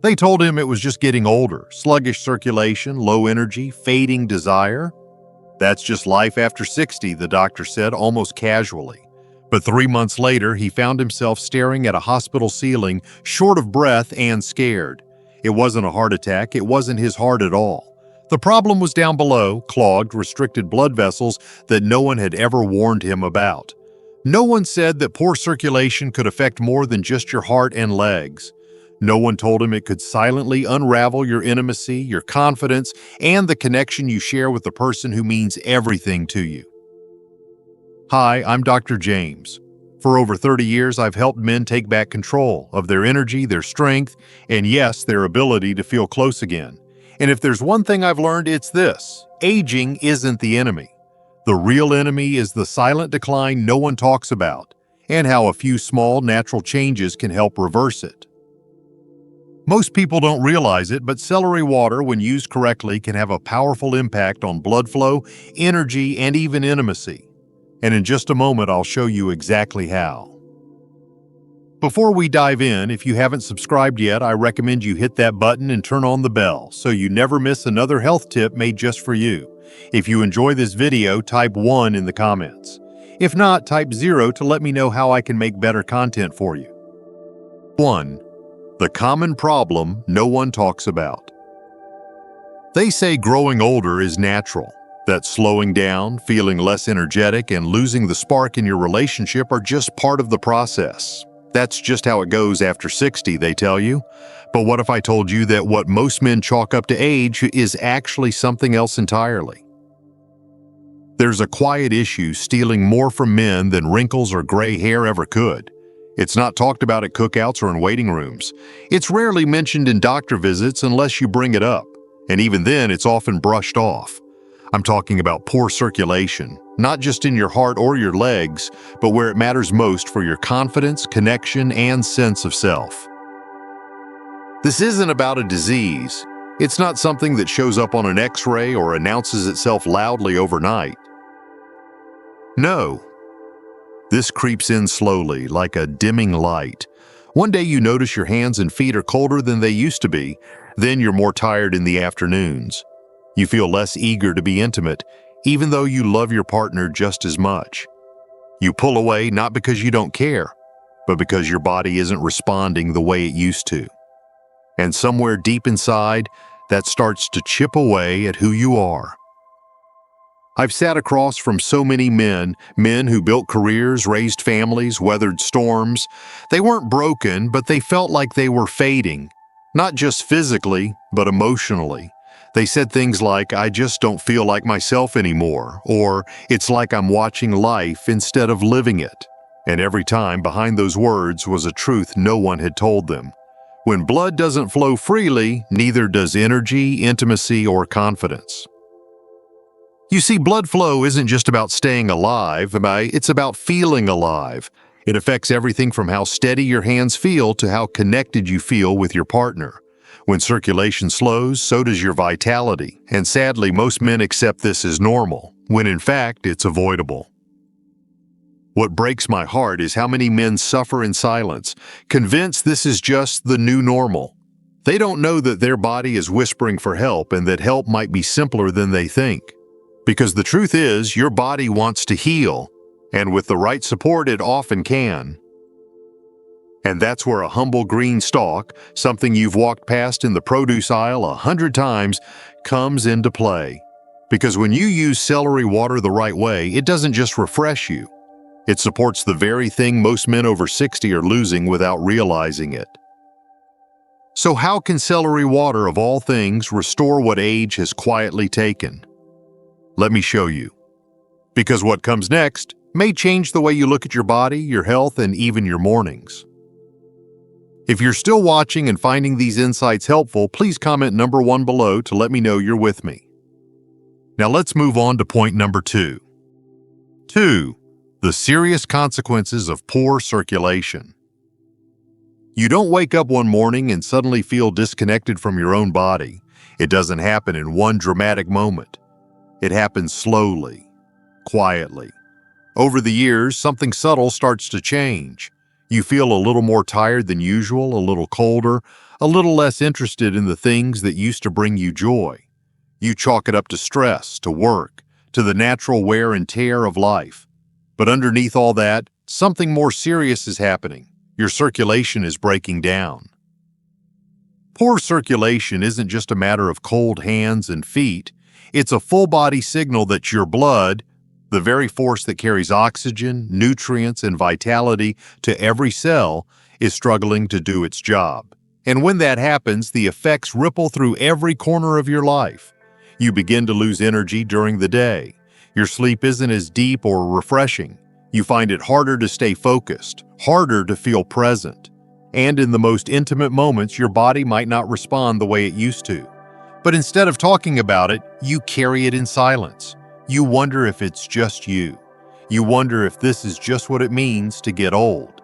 They told him it was just getting older, sluggish circulation, low energy, fading desire. That's just life after 60, the doctor said, almost casually. But 3 months later, he found himself staring at a hospital ceiling, short of breath and scared. It wasn't a heart attack, it wasn't his heart at all. The problem was down below, clogged, restricted blood vessels that no one had ever warned him about. No one said that poor circulation could affect more than just your heart and legs. No one told him it could silently unravel your intimacy, your confidence, and the connection you share with the person who means everything to you. Hi, I'm Dr. James. For over 30 years, I've helped men take back control of their energy, their strength, and yes, their ability to feel close again. And if there's one thing I've learned, it's this: aging isn't the enemy. The real enemy is the silent decline no one talks about, and how a few small, natural changes can help reverse it. Most people don't realize it, but celery water, when used correctly, can have a powerful impact on blood flow, energy, and even intimacy. And in just a moment, I'll show you exactly how. Before we dive in, if you haven't subscribed yet, I recommend you hit that button and turn on the bell so you never miss another health tip made just for you. If you enjoy this video, type 1 in the comments. If not, type 0 to let me know how I can make better content for you. 1. The common problem no one talks about. They say growing older is natural, that slowing down, feeling less energetic, and losing the spark in your relationship are just part of the process. That's just how it goes after 60, they tell you. But what if I told you that what most men chalk up to age is actually something else entirely? There's a quiet issue stealing more from men than wrinkles or gray hair ever could. It's not talked about at cookouts or in waiting rooms. It's rarely mentioned in doctor visits unless you bring it up, and even then it's often brushed off. I'm talking about poor circulation, not just in your heart or your legs, but where it matters most for your confidence, connection, and sense of self. This isn't about a disease. It's not something that shows up on an X-ray or announces itself loudly overnight. No. This creeps in slowly, like a dimming light. One day you notice your hands and feet are colder than they used to be, then you're more tired in the afternoons. You feel less eager to be intimate, even though you love your partner just as much. You pull away not because you don't care, but because your body isn't responding the way it used to. And somewhere deep inside, that starts to chip away at who you are. I've sat across from so many men who built careers, raised families, weathered storms. They weren't broken, but they felt like they were fading, not just physically, but emotionally. They said things like, "I just don't feel like myself anymore," or "It's like I'm watching life instead of living it." And every time behind those words was a truth no one had told them. When blood doesn't flow freely, neither does energy, intimacy, or confidence. You see, blood flow isn't just about staying alive, it's about feeling alive. It affects everything from how steady your hands feel to how connected you feel with your partner. When circulation slows, so does your vitality, and sadly, most men accept this as normal, when in fact, it's avoidable. What breaks my heart is how many men suffer in silence, convinced this is just the new normal. They don't know that their body is whispering for help and that help might be simpler than they think. Because the truth is, your body wants to heal, and with the right support, it often can. And that's where a humble green stalk, something you've walked past in the produce aisle 100 times, comes into play. Because when you use celery water the right way, it doesn't just refresh you. It supports the very thing most men over 60 are losing without realizing it. So how can celery water, of all things, restore what age has quietly taken? Let me show you. Because what comes next may change the way you look at your body, your health, and even your mornings. If you're still watching and finding these insights helpful, please comment number 1 below to let me know you're with me. Now let's move on to point number 2. 2. The serious consequences of poor circulation. You don't wake up one morning and suddenly feel disconnected from your own body. It doesn't happen in one dramatic moment. It happens slowly, quietly. Over the years, something subtle starts to change. You feel a little more tired than usual, a little colder, a little less interested in the things that used to bring you joy. You chalk it up to stress, to work, to the natural wear and tear of life. But underneath all that, something more serious is happening. Your circulation is breaking down. Poor circulation isn't just a matter of cold hands and feet. It's a full-body signal that your blood, the very force that carries oxygen, nutrients, and vitality to every cell, is struggling to do its job. And when that happens, the effects ripple through every corner of your life. You begin to lose energy during the day. Your sleep isn't as deep or refreshing. You find it harder to stay focused, harder to feel present. And in the most intimate moments, your body might not respond the way it used to. But instead of talking about it, you carry it in silence. You wonder if it's just you. You wonder if this is just what it means to get old.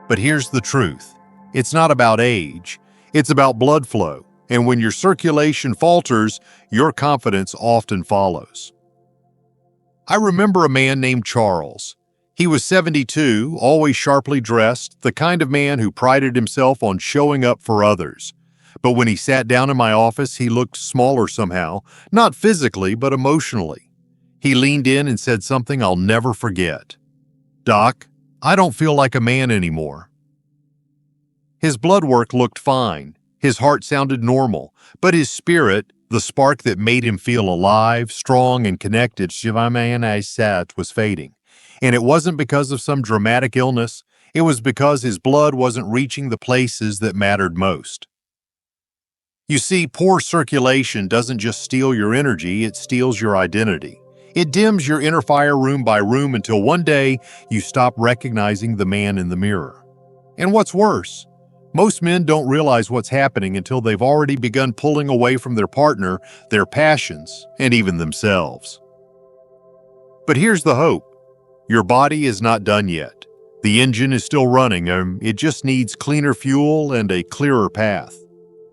But here's the truth. It's not about age. It's about blood flow. And when your circulation falters, your confidence often follows. I remember a man named Charles. He was 72, always sharply dressed, the kind of man who prided himself on showing up for others. But when he sat down in my office, he looked smaller somehow, not physically, but emotionally. He leaned in and said something I'll never forget. "Doc, I don't feel like a man anymore." His blood work looked fine. His heart sounded normal, but his spirit, the spark that made him feel alive, strong, and connected, was fading. And it wasn't because of some dramatic illness. It was because his blood wasn't reaching the places that mattered most. You see, poor circulation doesn't just steal your energy, it steals your identity. It dims your inner fire room by room until one day you stop recognizing the man in the mirror. And what's worse, most men don't realize what's happening until they've already begun pulling away from their partner, their passions, and even themselves. But here's the hope. Your body is not done yet. The engine is still running, and it just needs cleaner fuel and a clearer path.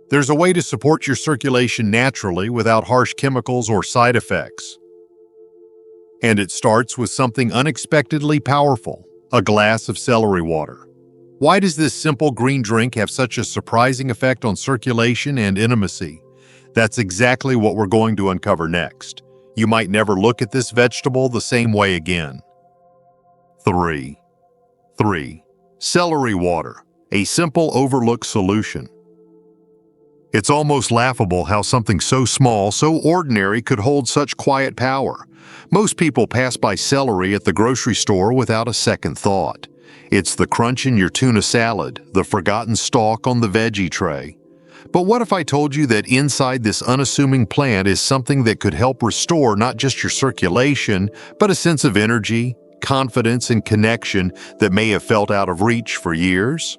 There's a way to support your circulation naturally without harsh chemicals or side effects. And it starts with something unexpectedly powerful, a glass of celery water. Why does this simple green drink have such a surprising effect on circulation and intimacy? That's exactly what we're going to uncover next. You might never look at this vegetable the same way again. 3. Celery water, a simple overlooked solution. It's almost laughable how something so small, so ordinary, could hold such quiet power. Most people pass by celery at the grocery store without a second thought. It's the crunch in your tuna salad, the forgotten stalk on the veggie tray. But what if I told you that inside this unassuming plant is something that could help restore not just your circulation, but a sense of energy, confidence, and connection that may have felt out of reach for years?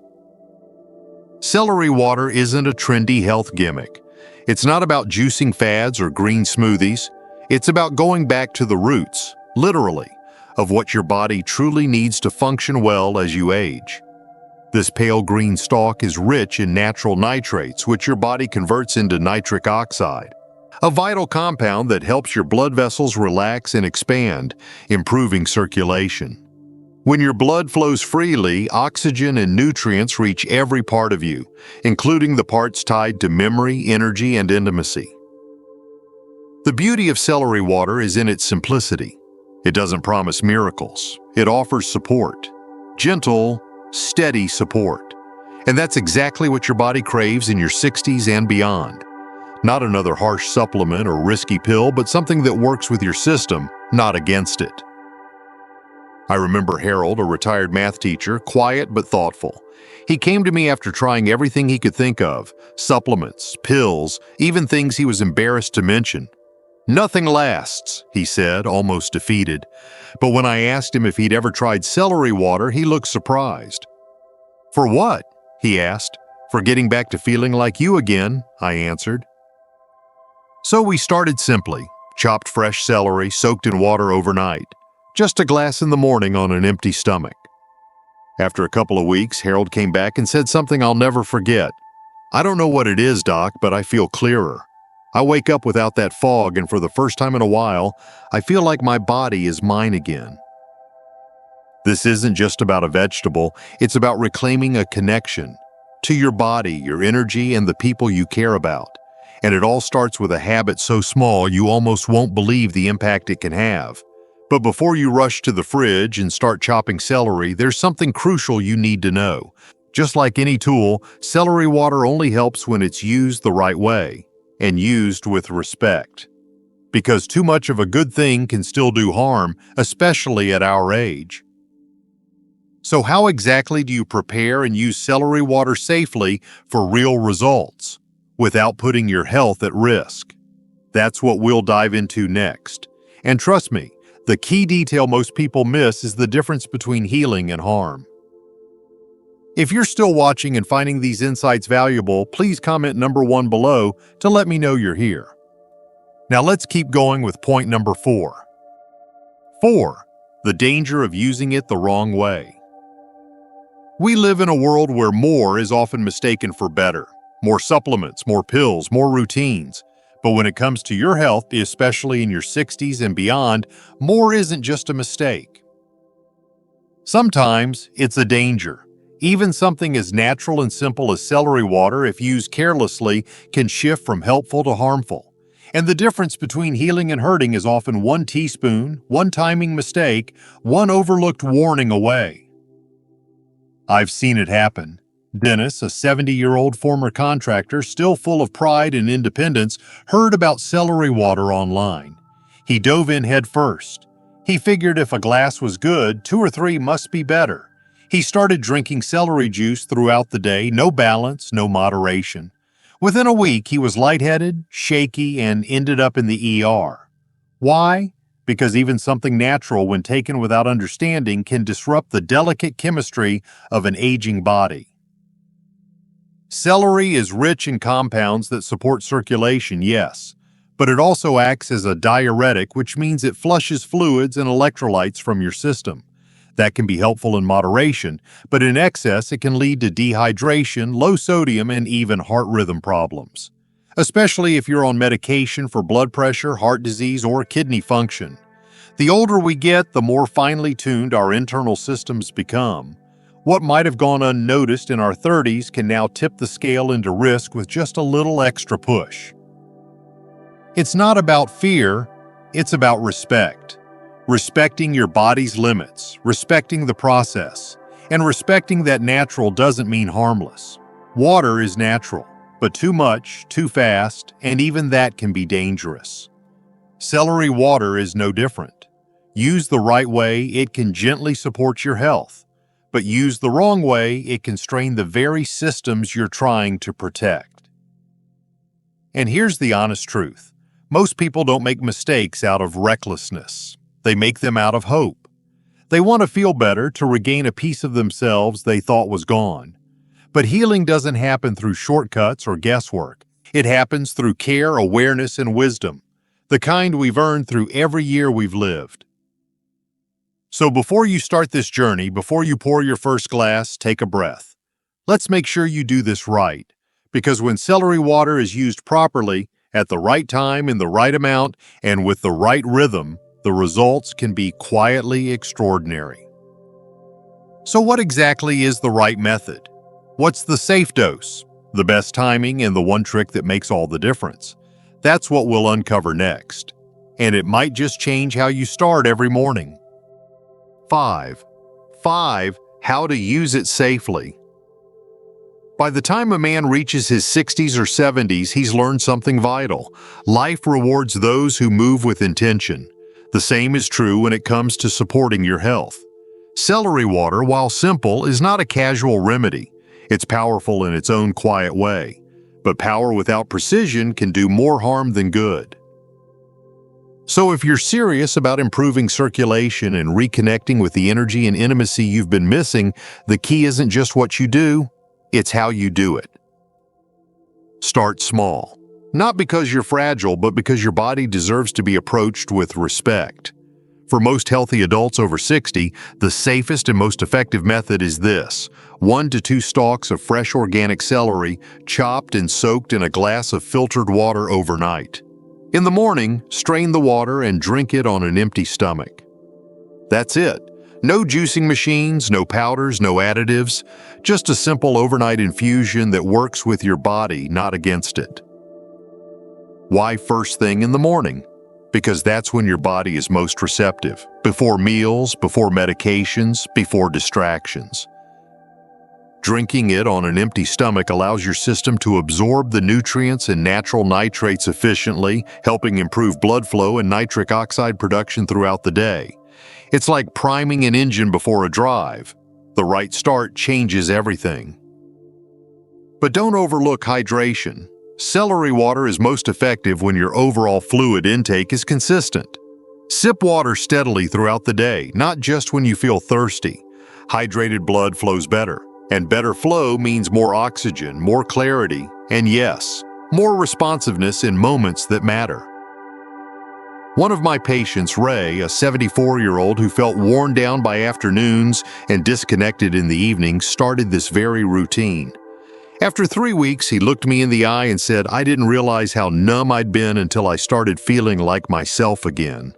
Celery water isn't a trendy health gimmick. It's not about juicing fads or green smoothies. It's about going back to the roots, literally, of what your body truly needs to function well as you age. This pale green stalk is rich in natural nitrates, which your body converts into nitric oxide, a vital compound that helps your blood vessels relax and expand, improving circulation. When your blood flows freely, oxygen and nutrients reach every part of you, including the parts tied to memory, energy, and intimacy. The beauty of celery water is in its simplicity. It doesn't promise miracles. It offers support. Gentle, steady support. And that's exactly what your body craves in your 60s and beyond. Not another harsh supplement or risky pill, but something that works with your system, not against it. I remember Harold, a retired math teacher, quiet but thoughtful. He came to me after trying everything he could think of, supplements, pills, even things he was embarrassed to mention. "Nothing lasts," he said, almost defeated. But when I asked him if he'd ever tried celery water, he looked surprised. "For what?" he asked. "For getting back to feeling like you again," I answered. So we started simply, chopped fresh celery, soaked in water overnight. Just a glass in the morning on an empty stomach. After a couple of weeks, Harold came back and said something I'll never forget. "I don't know what it is, Doc, but I feel clearer. I wake up without that fog, and for the first time in a while, I feel like my body is mine again." This isn't just about a vegetable, it's about reclaiming a connection to your body, your energy, and the people you care about. And it all starts with a habit so small you almost won't believe the impact it can have. But before you rush to the fridge and start chopping celery, there's something crucial you need to know. Just like any tool, celery water only helps when it's used the right way and used with respect. Because too much of a good thing can still do harm, especially at our age. So how exactly do you prepare and use celery water safely for real results, without putting your health at risk? That's what we'll dive into next. And trust me, the key detail most people miss is the difference between healing and harm. If you're still watching and finding these insights valuable, please comment number 1 below to let me know you're here. Now let's keep going with point number 4. 4. The danger of using it the wrong way. We live in a world where more is often mistaken for better. More supplements, more pills, more routines. But when it comes to your health, especially in your 60s and beyond, more isn't just a mistake. Sometimes it's a danger. Even something as natural and simple as celery water, if used carelessly, can shift from helpful to harmful. And the difference between healing and hurting is often 1 teaspoon, 1 timing mistake, 1 overlooked warning away. I've seen it happen. Dennis, a 70-year-old former contractor, still full of pride and independence, heard about celery water online. He dove in head first. He figured if a glass was good, 2 or 3 must be better. He started drinking celery juice throughout the day, no balance, no moderation. Within a week, he was lightheaded, shaky, and ended up in the ER. Why? Because even something natural, when taken without understanding, can disrupt the delicate chemistry of an aging body. Celery is rich in compounds that support circulation, yes, but it also acts as a diuretic, which means it flushes fluids and electrolytes from your system. That can be helpful in moderation, but in excess it can lead to dehydration, low sodium, and even heart rhythm problems. Especially if you're on medication for blood pressure, heart disease, or kidney function. The older we get, the more finely tuned our internal systems become. What might have gone unnoticed in our 30s can now tip the scale into risk with just a little extra push. It's not about fear, it's about respect. Respecting your body's limits, respecting the process, and respecting that natural doesn't mean harmless. Water is natural. But too much, too fast, and even that can be dangerous. Celery water is no different. Used the right way, it can gently support your health. But used the wrong way, it can strain the very systems you're trying to protect. And here's the honest truth. Most people don't make mistakes out of recklessness. They make them out of hope. They want to feel better, to regain a piece of themselves they thought was gone. But healing doesn't happen through shortcuts or guesswork. It happens through care, awareness, and wisdom, the kind we've earned through every year we've lived. So before you start this journey, before you pour your first glass, take a breath. Let's make sure you do this right, because when celery water is used properly, at the right time, in the right amount, and with the right rhythm, the results can be quietly extraordinary. So what exactly is the right method? What's the safe dose, the best timing, and the one trick that makes all the difference? That's what we'll uncover next. And it might just change how you start every morning. 5. How to use it safely. By the time a man reaches his 60s or 70s, he's learned something vital. Life rewards those who move with intention. The same is true when it comes to supporting your health. Celery water, while simple, is not a casual remedy. It's powerful in its own quiet way, but power without precision can do more harm than good. So if you're serious about improving circulation and reconnecting with the energy and intimacy you've been missing, the key isn't just what you do, it's how you do it. Start small, not because you're fragile, but because your body deserves to be approached with respect. For most healthy adults over 60, the safest and most effective method is this: 1 to 2 stalks of fresh organic celery, chopped and soaked in a glass of filtered water overnight. In the morning, strain the water and drink it on an empty stomach. That's it. No juicing machines, no powders, no additives, just a simple overnight infusion that works with your body, not against it. Why first thing in the morning? Because that's when your body is most receptive. Before meals, before medications, before distractions. Drinking it on an empty stomach allows your system to absorb the nutrients and natural nitrates efficiently, helping improve blood flow and nitric oxide production throughout the day. It's like priming an engine before a drive. The right start changes everything. But don't overlook hydration. Celery water is most effective when your overall fluid intake is consistent. Sip water steadily throughout the day, not just when you feel thirsty. Hydrated blood flows better, and better flow means more oxygen, more clarity, and yes, more responsiveness in moments that matter. One of my patients, Ray, a 74-year-old who felt worn down by afternoons and disconnected in the evenings, started this very routine. After 3 weeks, he looked me in the eye and said, "I didn't realize how numb I'd been until I started feeling like myself again."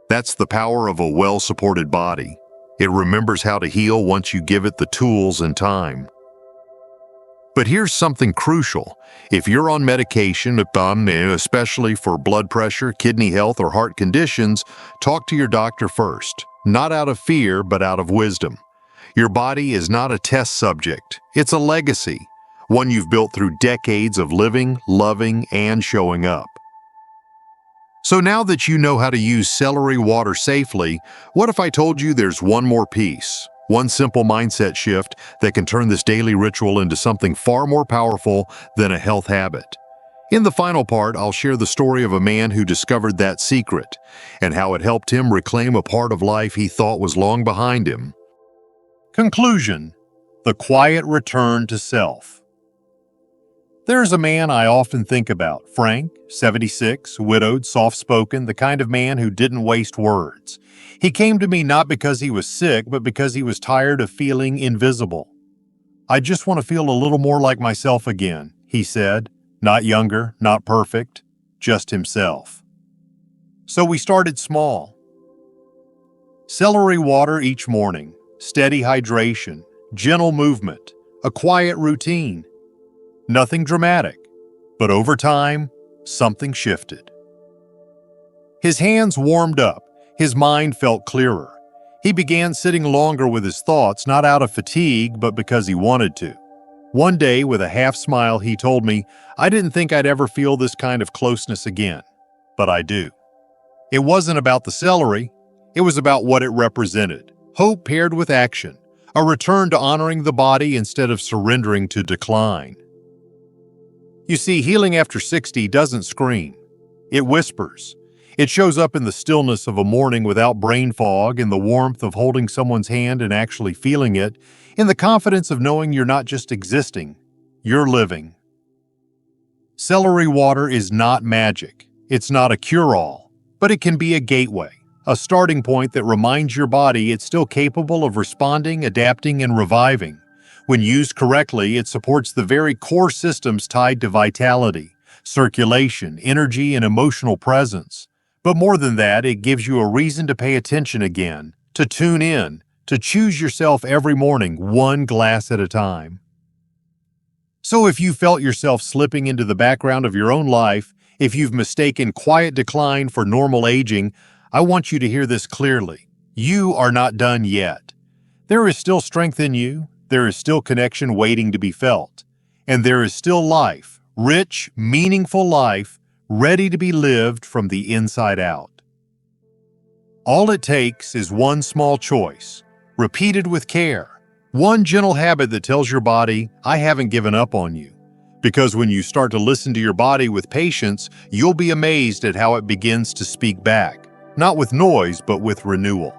That's the power of a well-supported body. It remembers how to heal once you give it the tools and time. But here's something crucial. If you're on medication, especially for blood pressure, kidney health, or heart conditions, talk to your doctor first. Not out of fear, but out of wisdom. Your body is not a test subject. It's a legacy, one you've built through decades of living, loving, and showing up. So now that you know how to use celery water safely, what if I told you there's one more piece? One simple mindset shift that can turn this daily ritual into something far more powerful than a health habit. In the final part, I'll share the story of a man who discovered that secret and how it helped him reclaim a part of life he thought was long behind him. Conclusion: the quiet return to self. There's a man I often think about, Frank, 76, widowed, soft-spoken, the kind of man who didn't waste words. He came to me not because he was sick, but because he was tired of feeling invisible. "I just want to feel a little more like myself again," he said. Not younger, not perfect, just himself. So we started small. Celery water each morning, steady hydration, gentle movement, a quiet routine. Nothing dramatic, but over time, something shifted. His hands warmed up, his mind felt clearer. He began sitting longer with his thoughts, not out of fatigue, but because he wanted to. One day, with a half smile, he told me, "I didn't think I'd ever feel this kind of closeness again, but I do." It wasn't about the celery, it was about what it represented. Hope paired with action, a return to honoring the body instead of surrendering to decline. You see, healing after 60 doesn't scream. It whispers. It shows up in the stillness of a morning without brain fog, in the warmth of holding someone's hand and actually feeling it, in the confidence of knowing you're not just existing, you're living. Celery water is not magic. It's not a cure-all, but it can be a gateway, a starting point that reminds your body it's still capable of responding, adapting, and reviving. When used correctly, it supports the very core systems tied to vitality, circulation, energy, and emotional presence. But more than that, it gives you a reason to pay attention again, to tune in, to choose yourself every morning, one glass at a time. So if you felt yourself slipping into the background of your own life, if you've mistaken quiet decline for normal aging, I want you to hear this clearly. You are not done yet. There is still strength in you. There is still connection waiting to be felt. And there is still life, rich, meaningful life, ready to be lived from the inside out. All it takes is one small choice, repeated with care. One gentle habit that tells your body, "I haven't given up on you." Because when you start to listen to your body with patience, you'll be amazed at how it begins to speak back, not with noise, but with renewal.